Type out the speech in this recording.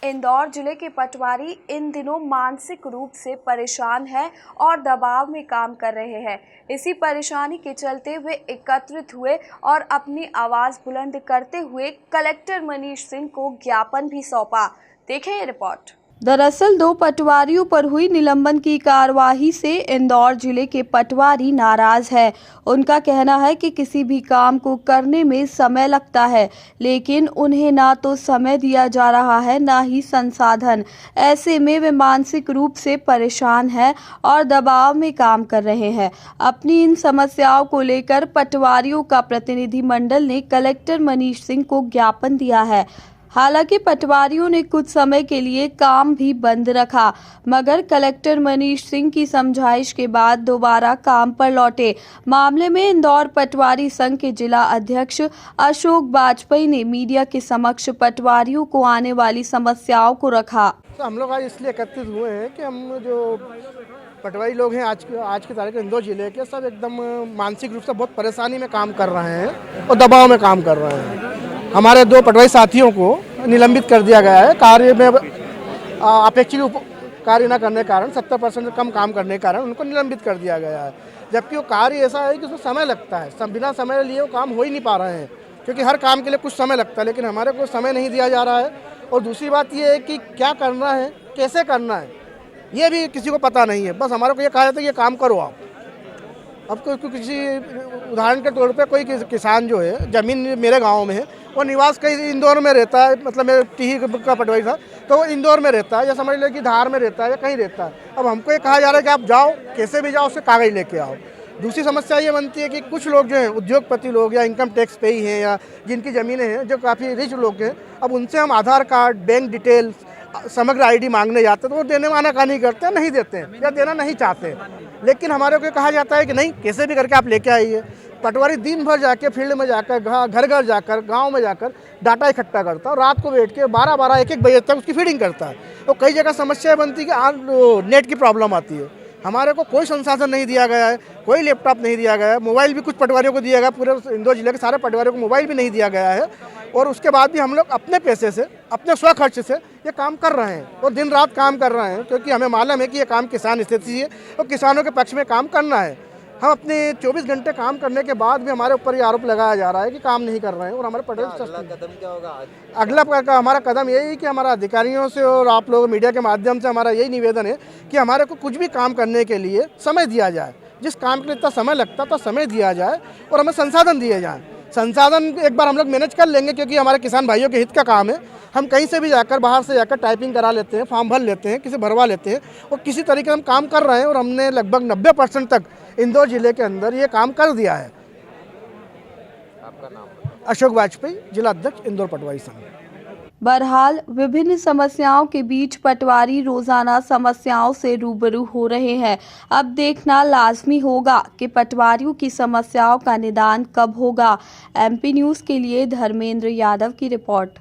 इंदौर जिले के पटवारी इन दिनों मानसिक रूप से परेशान हैं और दबाव में काम कर रहे हैं। इसी परेशानी के चलते वे एकत्रित हुए और अपनी आवाज़ बुलंद करते हुए कलेक्टर मनीष सिंह को ज्ञापन भी सौंपा। देखें ये रिपोर्ट। दरअसल 2 पटवारियों पर हुई निलंबन की कार्यवाही से इंदौर जिले के पटवारी नाराज है। उनका कहना है कि किसी भी काम को करने में समय लगता है, लेकिन उन्हें ना तो समय दिया जा रहा है ना ही संसाधन। ऐसे में वे मानसिक रूप से परेशान हैं और दबाव में काम कर रहे हैं। अपनी इन समस्याओं को लेकर पटवारियों का प्रतिनिधि मंडल ने कलेक्टर मनीष सिंह को ज्ञापन दिया है। हालांकि पटवारियों ने कुछ समय के लिए काम भी बंद रखा, मगर कलेक्टर मनीष सिंह की समझाइश के बाद दोबारा काम पर लौटे। मामले में इंदौर पटवारी संघ के जिला अध्यक्ष अशोक वाजपेयी ने मीडिया के समक्ष पटवारियों को आने वाली समस्याओं को रखा। तो हम लोग आज इसलिए एकत्रित हुए हैं कि हम जो पटवारी लोग हैं आज की तारीख में इंदौर जिले के सब एकदम मानसिक रूप से बहुत परेशानी में काम कर रहे हैं और दबाव में काम कर रहे हैं। हमारे 2 पटवारी साथियों को निलंबित कर दिया गया है कार्य में अपेक्षित कार्य न करने के कारण 70% कम काम करने के कारण उनको निलंबित कर दिया गया है। जबकि वो कार्य ऐसा है कि उसमें समय लगता है, बिना समय लिए वो काम हो ही नहीं पा रहे हैं, क्योंकि हर काम के लिए कुछ समय लगता है, लेकिन हमारे को समय नहीं दिया जा रहा है। और दूसरी बात ये है कि क्या करना है, कैसे करना है, ये भी किसी को पता नहीं है। बस हमारे को ये कहा जाता है ये काम करो आप। अब किसी उदाहरण के तौर पे कोई किसान जो है, ज़मीन मेरे गांव में है, वो निवास कहीं इंदौर में रहता है, मतलब मेरे टीही का पटवारी था तो वो इंदौर में रहता है, या समझ लो कि धार में रहता है या कहीं रहता है। अब हमको ये कहा जा रहा है कि आप जाओ, कैसे भी जाओ, उससे कागज़ लेके आओ। दूसरी समस्या ये बनती है कि कुछ लोग जो हैं उद्योगपति लोग या इनकम टैक्स पे ही हैं या जिनकी ज़मीनें हैं, जो काफ़ी रिच लोग हैं, अब उनसे हम आधार कार्ड, बैंक डिटेल्स, समग्र आईडी मांगने जाते हैं तो वो देने में आनाकानी करते हैं, नहीं देते हैं या देना नहीं चाहते। लेकिन हमारे को कहा जाता है कि नहीं, कैसे भी करके आप लेके आइए। पटवारी दिन भर जाके फील्ड में जाकर, घर घर जाकर, गांव में जाकर डाटा इकट्ठा करता है और रात को बैठ के 12-12, 1-1 बजे तक उसकी फीडिंग करता है। तो कई जगह समस्या बनती है कि नेट की प्रॉब्लम आती है। हमारे को कोई संसाधन नहीं दिया गया है, कोई लैपटॉप नहीं दिया गया है, मोबाइल भी कुछ पटवारियों को दिया गया, पूरे इंदौर जिले के सारे पटवारियों को मोबाइल भी नहीं दिया गया है। और उसके बाद भी हम लोग अपने पैसे से, अपने स्वखर्च से ये काम कर रहे हैं और दिन रात काम कर रहे हैं, क्योंकि हमें मालूम है कि ये काम किसान स्थिति है और किसानों के पक्ष में काम करना है। हम अपने 24 घंटे काम करने के बाद भी हमारे ऊपर ये आरोप लगाया जा रहा है कि काम नहीं कर रहे हैं और हमारे पटवारी। अगला कदम क्या होगा? अगला हमारा कदम यही है कि हमारा अधिकारियों से और आप लोग मीडिया के माध्यम से हमारा यही निवेदन है कि हमारे को कुछ भी काम करने के लिए समय दिया जाए। जिस काम के लिए इतना समय लगता है तो समय दिया जाए और हमें संसाधन दिए जाएँ। संसाधन एक बार हम लोग मैनेज कर लेंगे, क्योंकि हमारे किसान भाइयों के हित का काम है। हम कहीं से भी जाकर, बाहर से जाकर टाइपिंग करा लेते हैं, फॉर्म भर लेते हैं, किसी भरवा लेते हैं और किसी तरीके हम काम कर रहे हैं और हमने लगभग 90% तक इंदौर जिले के अंदर ये काम कर दिया है। आपका नाम? अशोक वाजपेयी, जिला अध्यक्ष, इंदौर पटवारी संघ। बहरहाल विभिन्न समस्याओं के बीच पटवारी रोजाना समस्याओं से रूबरू हो रहे हैं। अब देखना लाजमी होगा कि पटवारियों की समस्याओं का निदान कब होगा। MP न्यूज़ के लिए धर्मेंद्र यादव की रिपोर्ट।